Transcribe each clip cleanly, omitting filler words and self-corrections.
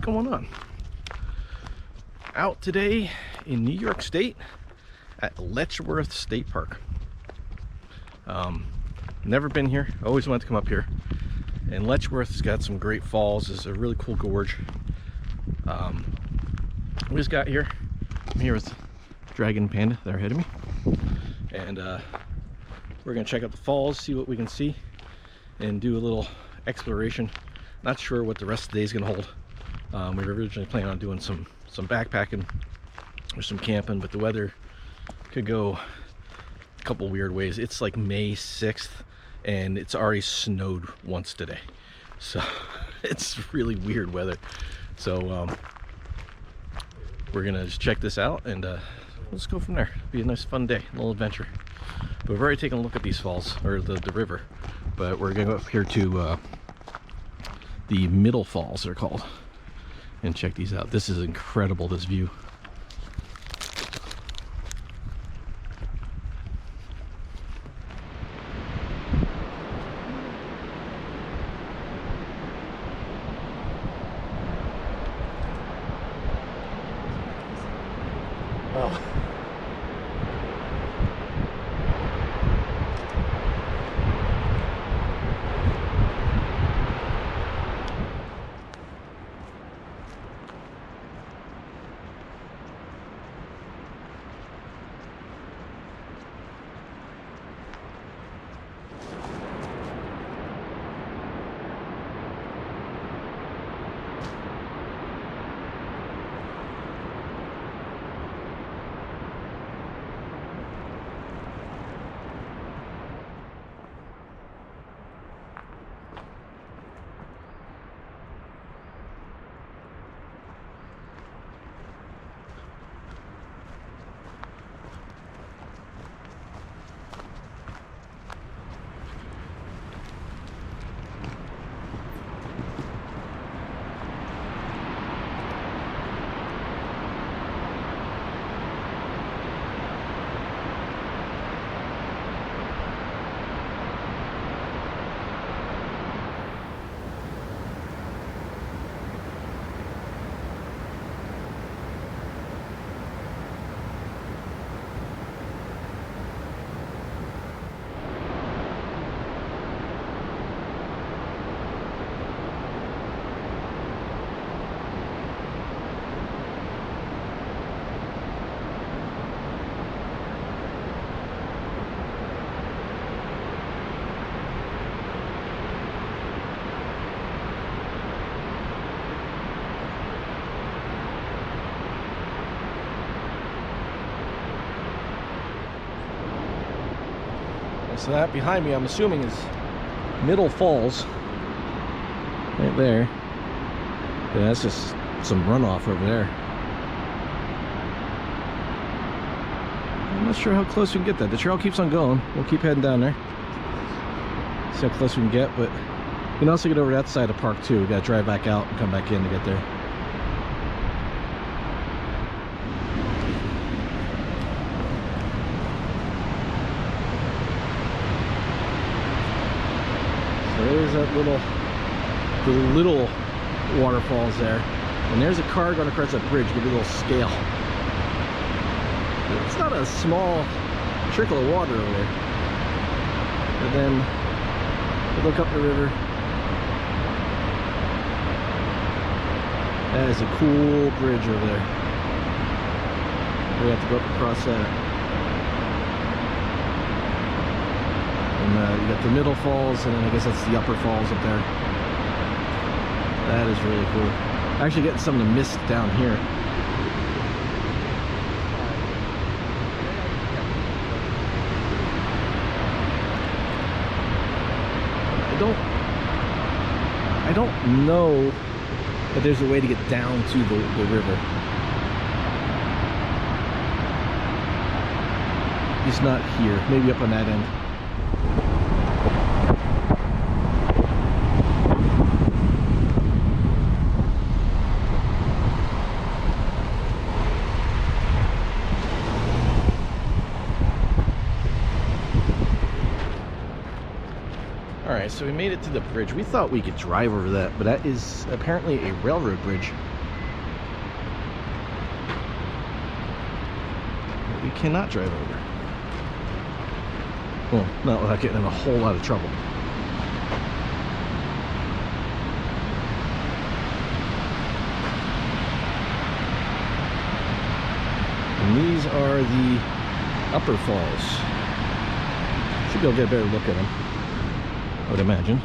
going on? Out today in New York State at Letchworth State Park. Never been here, always wanted to come up here. And Letchworth's got some great falls. It's a really cool gorge. We just got here. I'm here with Dragon Panda, they're ahead of me. And we're gonna check out the falls, see what we can see, and do a little exploration. Not sure what the rest of the day is gonna hold. We were originally planning on doing some backpacking or some camping, but the weather could go a couple weird ways. It's like May 6th and it's already snowed once today, so it's really weird weather. So we're gonna just check this out and let's go from there. It'll be a nice fun day, a little adventure. But we've already taken a look at these falls, or the river, but we're gonna go up here to the middle falls, they're called, and check these out. This is incredible, this view. Oh. So that behind me, I'm assuming, is Middle Falls, right there. Yeah, that's just some runoff over there. I'm not sure how close we can get that. The trail keeps on going. We'll keep heading down there. See how close we can get, but we can also get over that side of the park too. We gotta drive back out and come back in to get there. There's that the little waterfalls there, and there's a car going across that bridge. Give you a little scale. It's not a small trickle of water over there. And then we look up the river. That is a cool bridge over there. We have to go up across that. And you got the Middle Falls, and then I guess that's the Upper Falls up there. That is really cool. Actually getting some of the mist down here. I don't know that there's a way to get down to the river. It's not here. Maybe up on that end. Alright, so we made it to the bridge. We thought we could drive over that, but that is apparently a railroad bridge. cannot drive over. Well, not without getting in a whole lot of trouble. And these are the upper falls. Should be able to get a better look at them, I would imagine.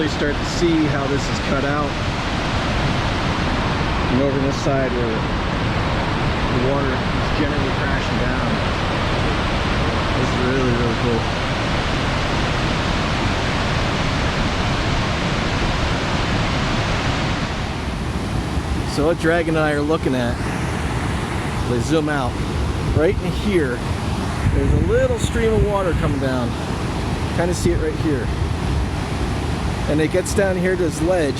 Start to see how this is cut out, and over this side where the water is generally crashing down. This is really, really cool. So what Dragon and I are looking at, if I zoom out, right in here, there's a little stream of water coming down. Kind of see it right here. And it gets down here to this ledge,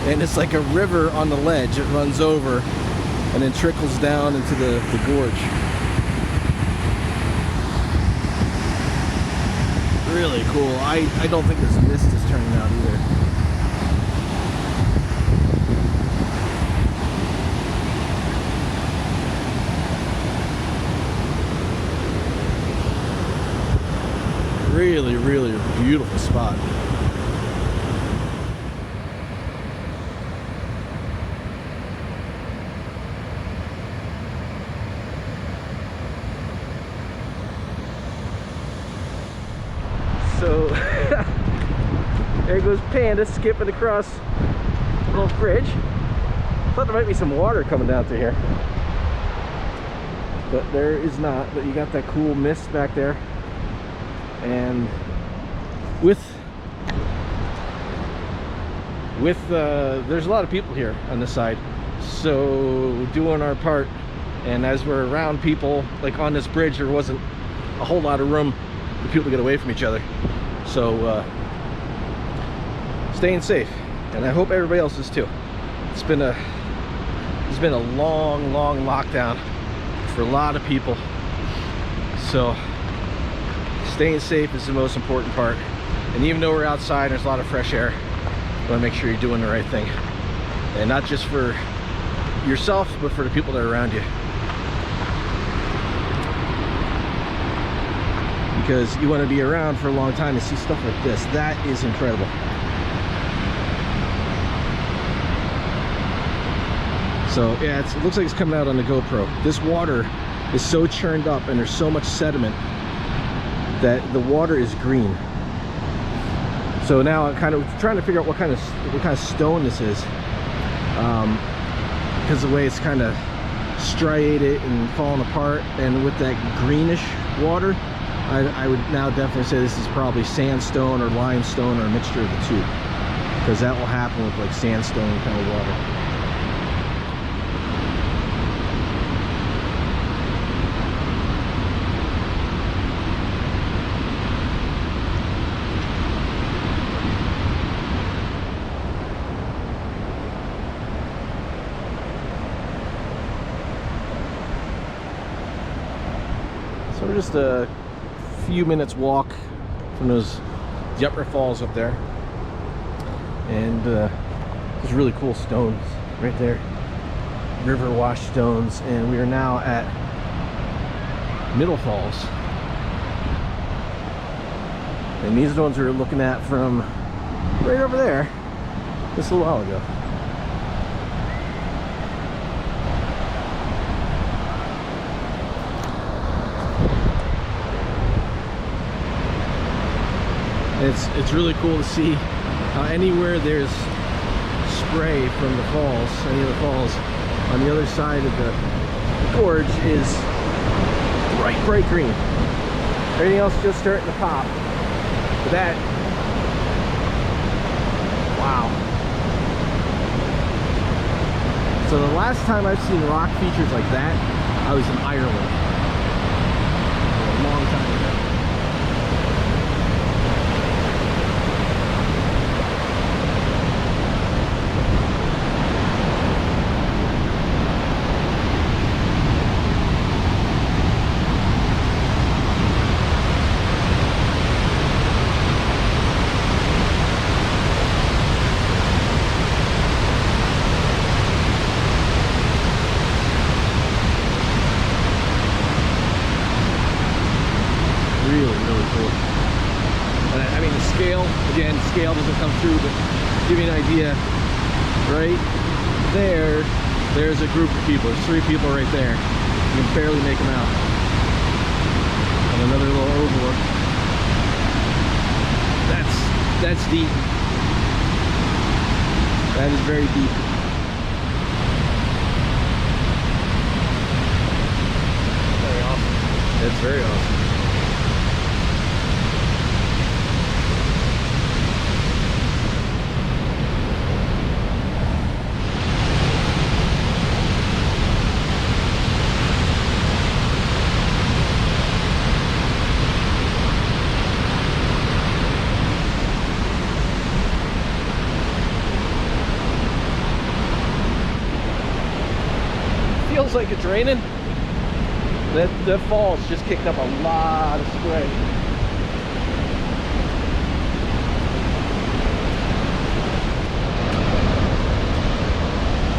and it's like a river on the ledge. It runs over and then trickles down into the gorge. Really cool. I don't think this mist is turning out either. Really, really beautiful spot. So there goes Panda skipping across a little bridge. Thought there might be some water coming down through here, but there is not. But you got that cool mist back there, and with there's a lot of people here on this side, so doing our part. And as we're around people, like on this bridge, there wasn't a whole lot of room for people to get away from each other. So staying safe, and I hope everybody else is too. It's been a long lockdown for a lot of people, so staying safe is the most important part. And even though we're outside, there's a lot of fresh air, you want to make sure you're doing the right thing, and not just for yourself, but for the people that are around you. Because you want to be around for a long time to see stuff like this. That is incredible. So yeah, it looks like it's coming out on the GoPro. This water is so churned up and there's so much sediment that the water is green. So now I'm kind of trying to figure out what kind of stone this is, because the way it's kind of striated and falling apart, and with that greenish water, I would now definitely say this is probably sandstone or limestone or a mixture of the two, because that will happen with like sandstone kind of water. So we're just a few minutes walk from those Upper Falls up there, and there's really cool stones right there, river wash stones, and we are now at Middle Falls, and these are the ones we were looking at from right over there just a little while ago. It's really cool to see how anywhere there's spray from the falls, any of the falls, on the other side of the gorge is bright green. Everything else just starting to pop. But that, wow. So the last time I've seen rock features like that, I was in Ireland a long time ago. Again, scale doesn't come through, but to give you an idea, right there's a group of people. There's 3 people right there. You can barely make them out. And another little overlook. That's deep. That is very deep. Very awesome. That's very awesome. Feels like it's raining. That falls just kicked up a lot of spray.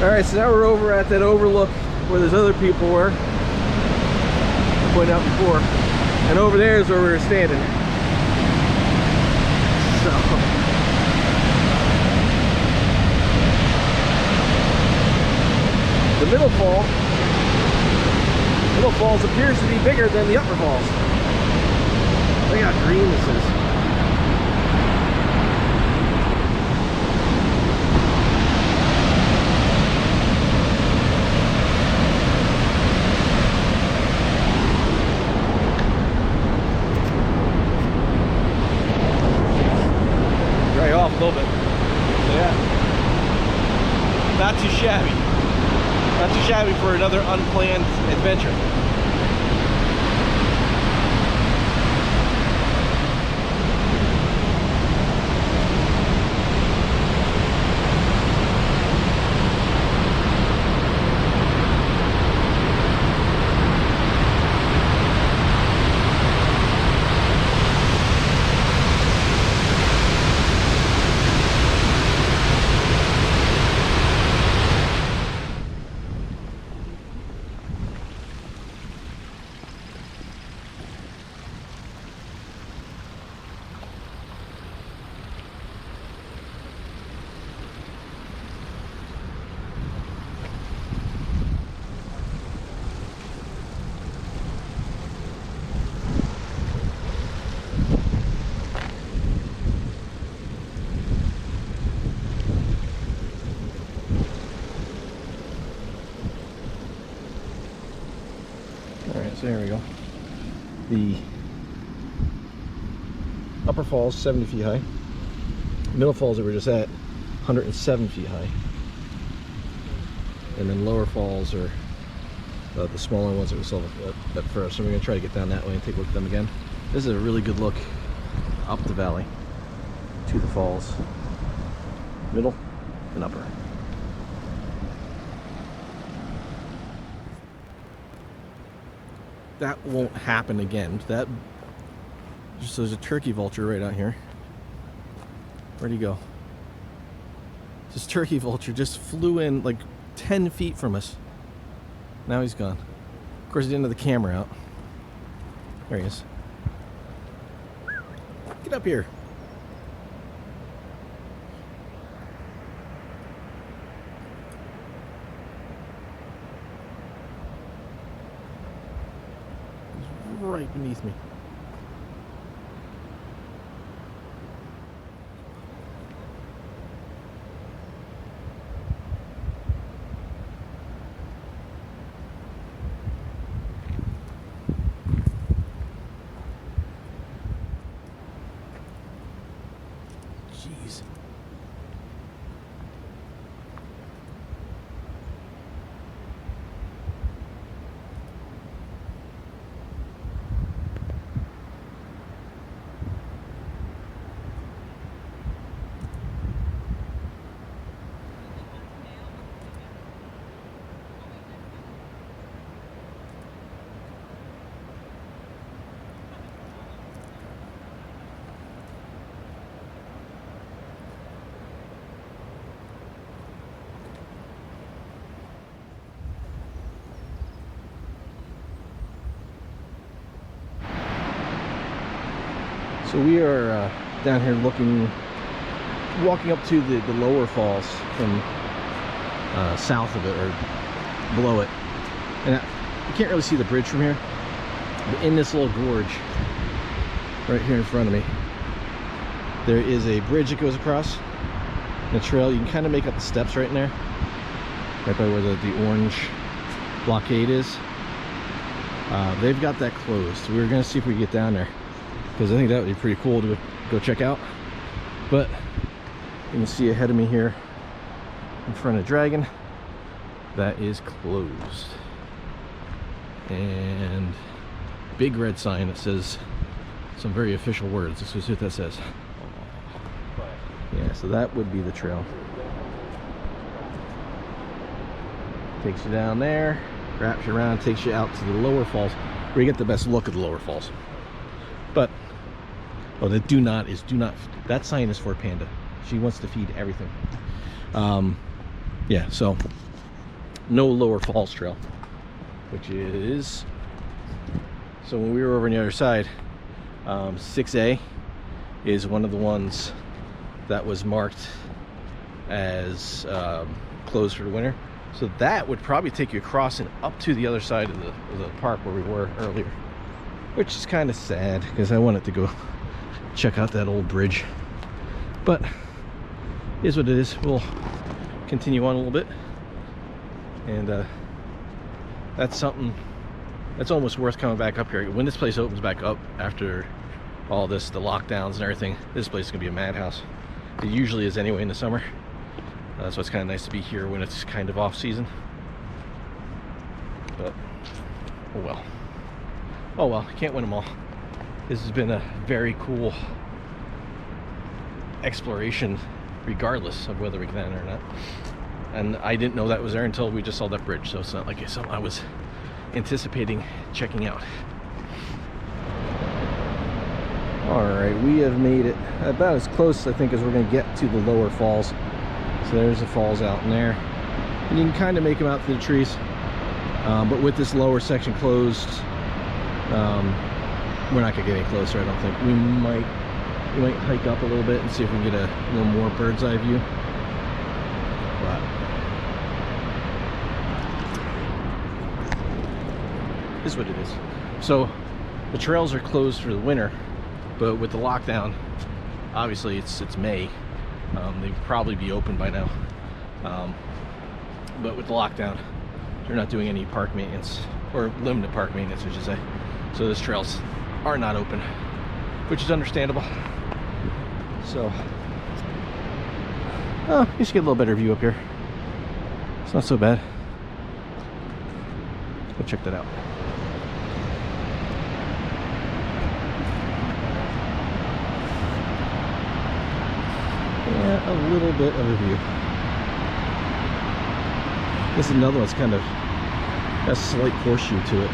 Alright, so now we're over at that overlook where those other people were, I pointed out before, and over there is where we were standing. So the Middle Falls appears to be bigger than the Upper Falls. Look how green this is. Dry off a little bit. Yeah. Not too shabby. Not too shabby for another unplanned adventure. there we go. The upper falls 70 feet high. Middle falls that we're just at 107 feet high. And then lower falls are the smaller ones that we saw at first. So we're going to try to get down that way and take a look at them again. This is a really good look up the valley to the falls, middle and upper. That won't happen again. So there's a turkey vulture right out here. Where'd he go? This turkey vulture just flew in like 10 feet from us. Now he's gone. Of course, he didn't have the camera out. There he is. Get up here. He's right beneath me. Jeez. So we are down here walking up to the lower falls from south of it or below it. And you can't really see the bridge from here, but in this little gorge right here in front of me, there is a bridge that goes across the trail. You can kind of make out the steps right in there, right by where the orange blockade is. They've got that closed. We're going to see if we can get down there, because I think that would be pretty cool to go check out. But you can see ahead of me here in front of Dragon, that is closed. And big red sign that says some very official words. This is what that says. Yeah, so that would be the trail. Takes you down there, wraps you around, takes you out to the lower falls, where you get the best look at the lower falls. But oh, the do not. That sign is for Panda. She wants to feed everything. Yeah, so no lower falls trail, which is, so when we were over on the other side, 6A is one of the ones that was marked as closed for the winter. So that would probably take you across and up to the other side of the park where we were earlier, which is kind of sad because I wanted to go check out that old bridge. But here's what it is. We'll continue on a little bit, and that's something that's almost worth coming back up here. When this place opens back up after all this, the lockdowns and everything, this place is gonna be a madhouse. It usually is anyway in the summer. So it's kind of nice to be here when it's kind of off season. But oh well. Oh well, can't win them all. This has been a very cool exploration, regardless of whether we can or not. And I didn't know that was there until we just saw that bridge, so it's not like it's something I was anticipating checking out. Alright, we have made it about as close, I think, as we're going to get to the lower falls. So there's the falls out in there. And you can kind of make them out through the trees. But with this lower section closed, we're not going to get any closer, I don't think. We might hike up a little bit and see if we can get a little more bird's eye view. But this is what it is. So the trails are closed for the winter, but with the lockdown, obviously it's May. They'd probably be open by now. But with the lockdown, they're not doing any park maintenance or limited park maintenance, I should say. So those trails are not open, which is understandable. So, oh, you should get a little better view up here. It's not so bad. Let's go check that out. Yeah, a little bit of a view. This is another one that's kind of has a slight horseshoe to it.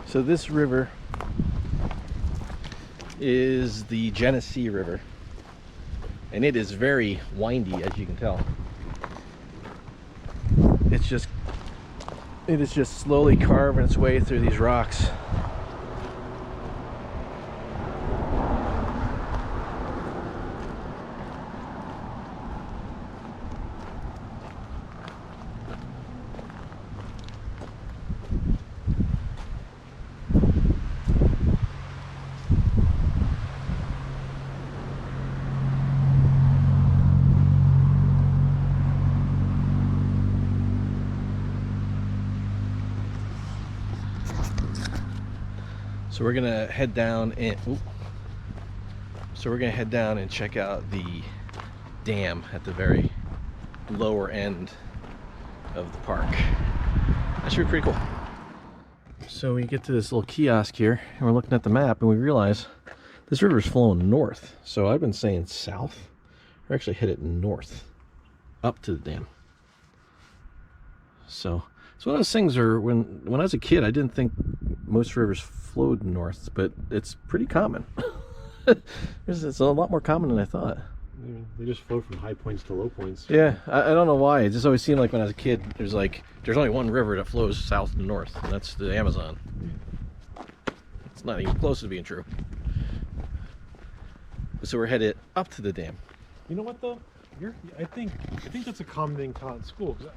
So this river is the Genesee River, and it is very windy, as you can tell. It is just slowly carving its way through these rocks. So we're gonna head down and check out the dam at the very lower end of the park. That should be pretty cool. So we get to this little kiosk here, and we're looking at the map, and we realize this river is flowing north. So I've been saying south. We're actually headed north, up to the dam. So it's one of those things where when I was a kid, I didn't think most rivers flowed north, but it's pretty common. It's a lot more common than I thought. They just flow from high points to low points. Yeah, I don't know why. It just always seemed like when I was a kid, there's only one river that flows south and north, and that's the Amazon. It's not even close to being true. So we're headed up to the dam. You know what though? I think that's a common thing taught in school. Cause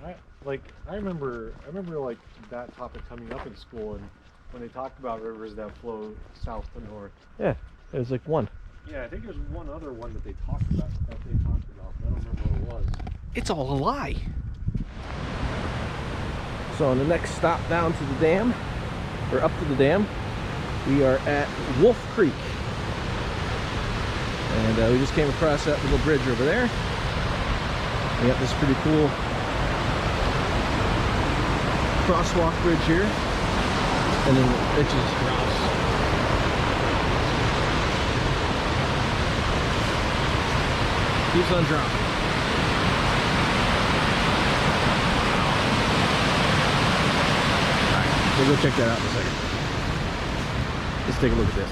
I remember like that topic coming up in school, and when they talked about rivers that flow south to north. Yeah, it was like one. Yeah, I think there's one other one that they talked about, but I don't remember what it was. It's all a lie. So on the next stop down to the dam, or up to the dam, we are at Wolf Creek. And we just came across that little bridge over there. We got this pretty cool crosswalk bridge here. And then it just drops. Keeps on dropping. Alright, we'll go check that out in a second. Let's take a look at this.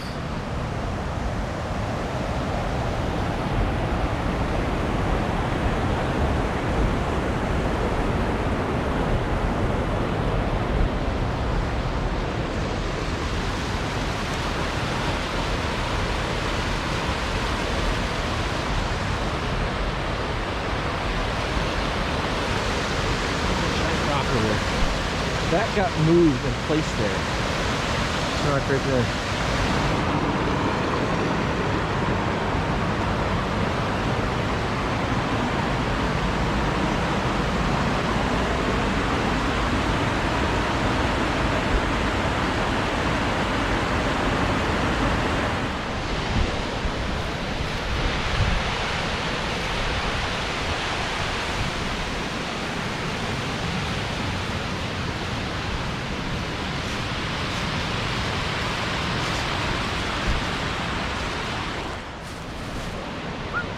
That got moved and placed there. It's not right there.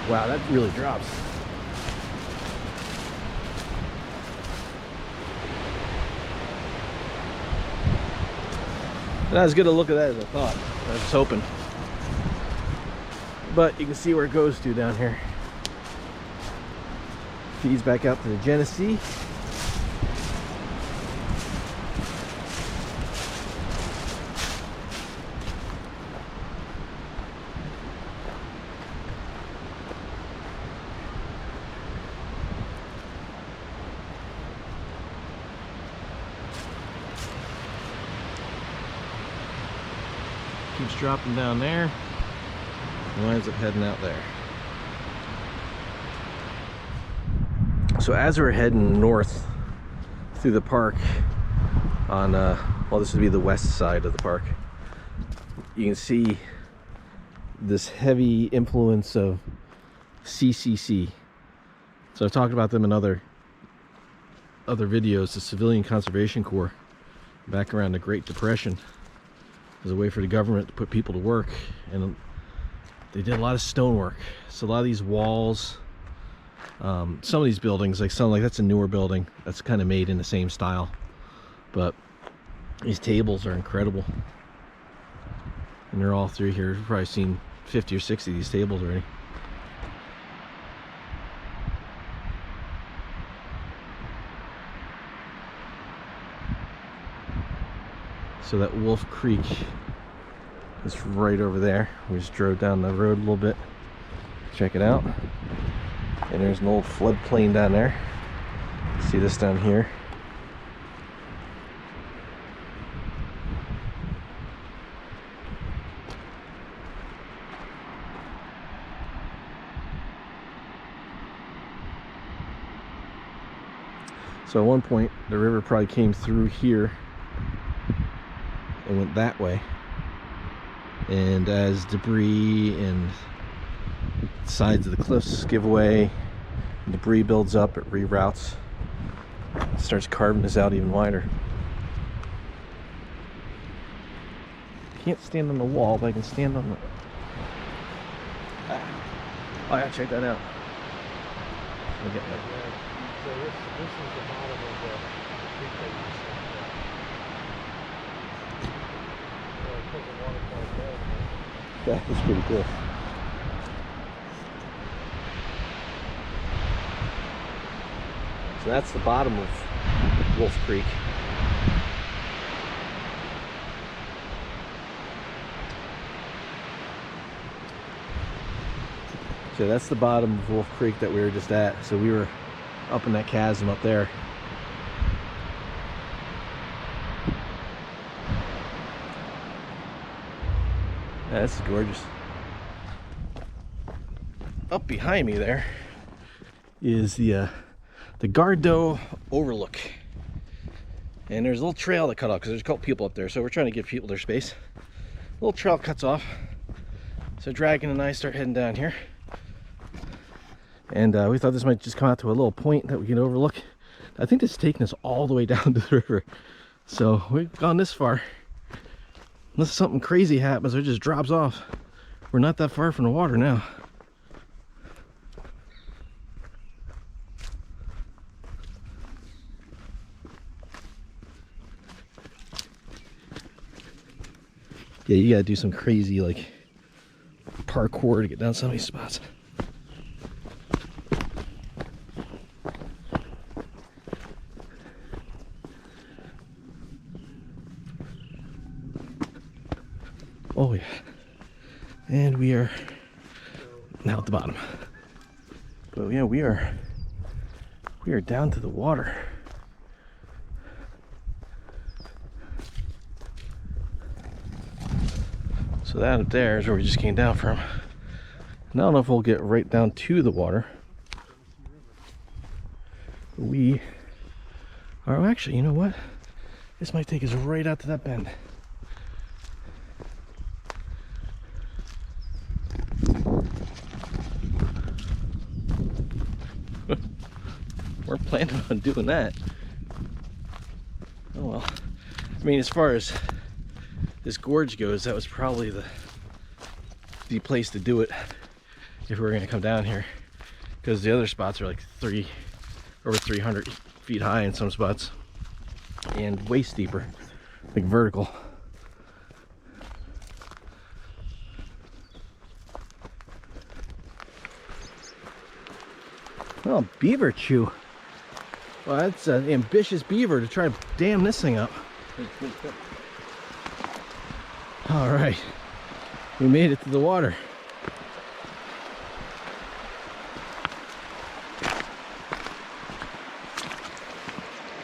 Wow, that really drops. Not as good a look at that as I thought. I was hoping. But you can see where it goes to down here. Feeds back out to the Genesee. Keeps dropping down there and winds up heading out there. So as we're heading north through the park on well, this would be the west side of the park, you can see this heavy influence of CCC. So I've talked about them in other videos. The Civilian Conservation Corps, back around the Great Depression, as a way for the government to put people to work, and they did a lot of stonework. So a lot of these walls, some of these buildings, like that's a newer building that's kind of made in the same style, but these tables are incredible, and they're all through here. You've probably seen 50 or 60 of these tables already. So that Wolf Creek is right over there. We just drove down the road a little bit, check it out. And there's an old floodplain down there. See this down here? So at one point the river probably came through here and went that way, and as debris and sides of the cliffs give way, debris builds up, it reroutes, it starts carving this out even wider. Can't stand on the wall, but I can stand on the... Oh, I gotta check that out. Look at that. So this is the bottom of the creek that you just Yeah, that's pretty cool. So that's the bottom of Wolf Creek. So that's the bottom of Wolf Creek that we were just at. So we were up in that chasm up there. Yeah, this is gorgeous. Up behind me there is the Gardeau overlook, and there's a little trail that cut off because there's a couple people up there, so we're trying to give people their space. A little trail cuts off, so Dragon and I start heading down here, and we thought this might just come out to a little point that we can overlook. I think this is taking us all the way down to the river, so we've gone this far. Unless something crazy happens or it just drops off, we're not that far from the water now. Yeah, you gotta do some crazy like parkour to get down some of these spots. Oh yeah, and we are now at the bottom. But yeah, we are down to the water. So that up there is where we just came down from. And I don't know if we'll get right down to the water. We are actually, you know what? This might take us right out to that bend. We're planning on doing that. Oh well. I mean, as far as this gorge goes, that was probably the place to do it if we were going to come down here, because the other spots are like over 300 feet high in some spots and way steeper, like vertical. Oh, beaver chew. Well, that's an ambitious beaver to try to dam this thing up. All right, we made it to the water.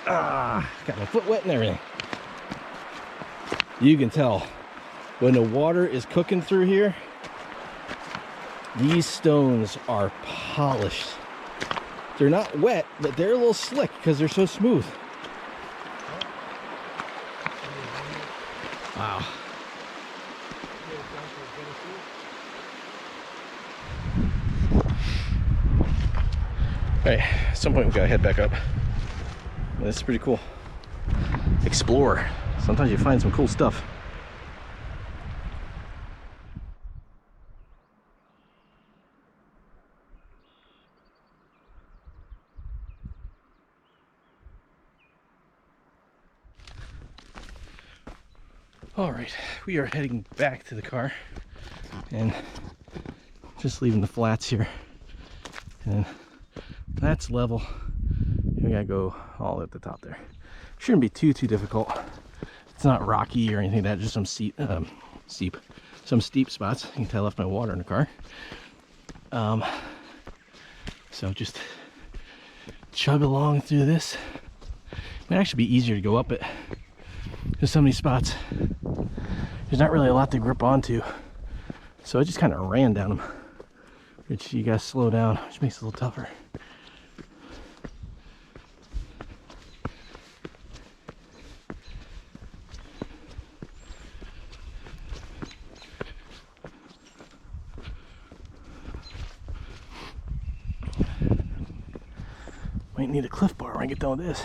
Ah, got my foot wet and everything. You can tell when the water is cooking through here, these stones are polished. They're not wet, but they're a little slick because they're so smooth. Wow. Alright, at some point we gotta head back up. This is pretty cool. Explore. Sometimes you find some cool stuff. All right, we are heading back to the car and just leaving the flats here. And that's level. We gotta go all the way up the top there. Shouldn't be too difficult. It's not rocky or anything like that, just some some steep spots. You can tell I left my water in the car. So just chug along through this. It might actually be easier to go up it. There's so many spots. There's not really a lot to grip onto. So I just kind of ran down them. Which you gotta slow down, which makes it a little tougher. Might need a Cliff Bar when I get done with this.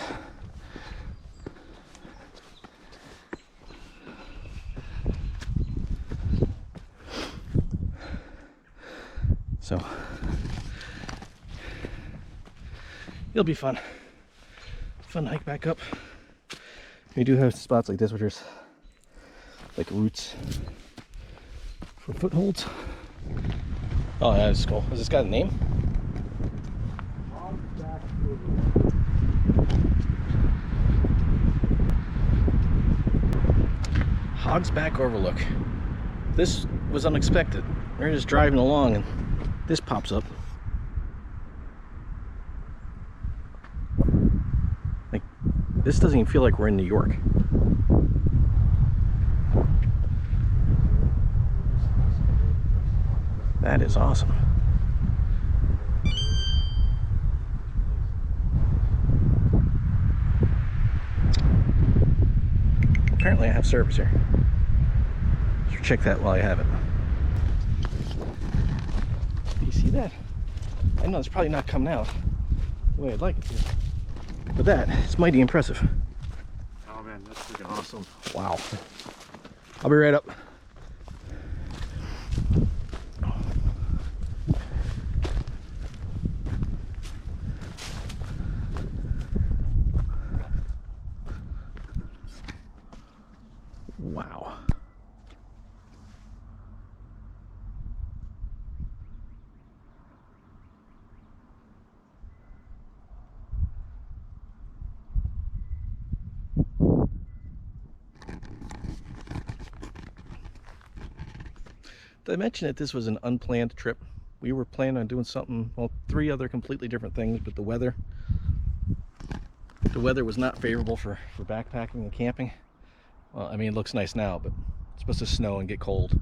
So it'll be fun to hike back up. We do have spots like this where there's like roots for footholds. Oh, yeah, that's cool. Has this got a name? Hogsback overlook. This was unexpected. We're just driving along and this pops up. Like, this doesn't even feel like we're in New York. That is awesome. Apparently I have service here. So check that while I have it. You see that? I know it's probably not coming out the way I'd like it to. But that is mighty impressive. Oh man, that's freaking awesome. Wow. I'll be right up. Wow. Did I mention that this was an unplanned trip? We were planning on doing something, well, 3 other completely different things, but the weather was not favorable for backpacking and camping. Well, I mean, it looks nice now, but it's supposed to snow and get cold.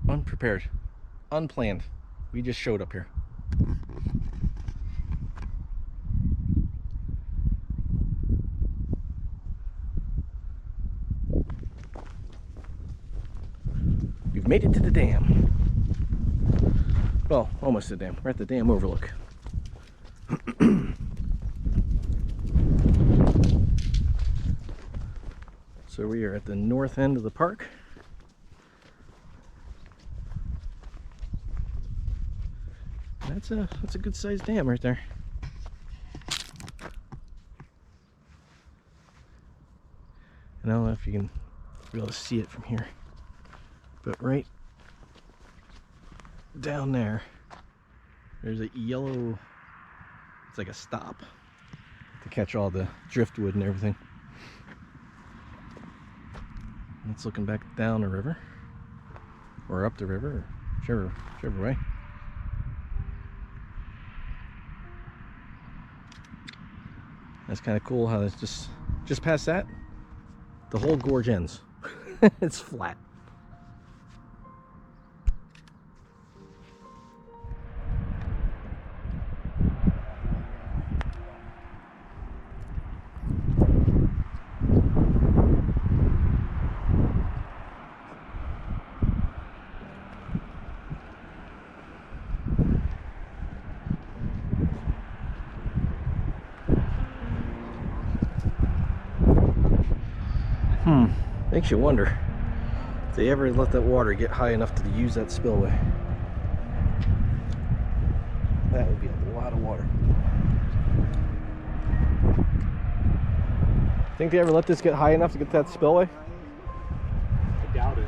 Unprepared, unplanned. We just showed up here. We've made it to the dam. Well, almost to the dam. We're at the dam overlook. So we are at the north end of the park. That's a good sized dam right there. I don't know if you can be able to see it from here, but right down there There's a yellow, it's like a stop to catch all the driftwood and everything. And it's looking back down the river, or up the river, or whichever way. That's kind of cool how it's just past that, the whole gorge ends. It's flat. Makes you wonder if they ever let that water get high enough to use that spillway. That would be a lot of water. Think they ever let this get high enough to get that spillway? I doubt it.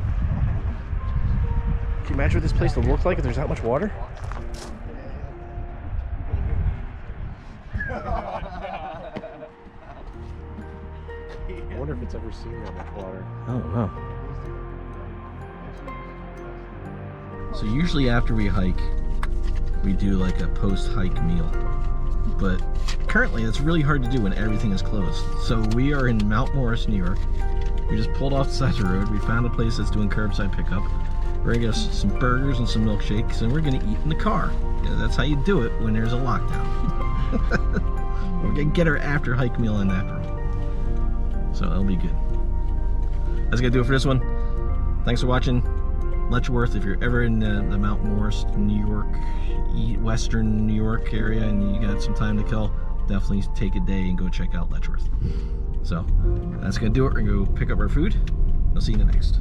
Can you imagine what this place would look like if there's that much water? I wonder if it's ever seen that much water. I don't know. So usually after we hike, we do like a post-hike meal. But currently it's really hard to do when everything is closed. So we are in Mount Morris, New York. We just pulled off the side of the road. We found a place that's doing curbside pickup. We're gonna get us some burgers and some milkshakes, and we're gonna eat in the car. Yeah, that's how you do it when there's a lockdown. We're gonna get our after hike meal in after all. So it'll be good. That's gonna do it for this one. Thanks for watching. Letchworth, if you're ever in the Mount Morris, New York, western New York area, and you got some time to kill, definitely take a day and go check out Letchworth. So that's gonna do it. We're gonna go pick up our food. I'll see you in the next.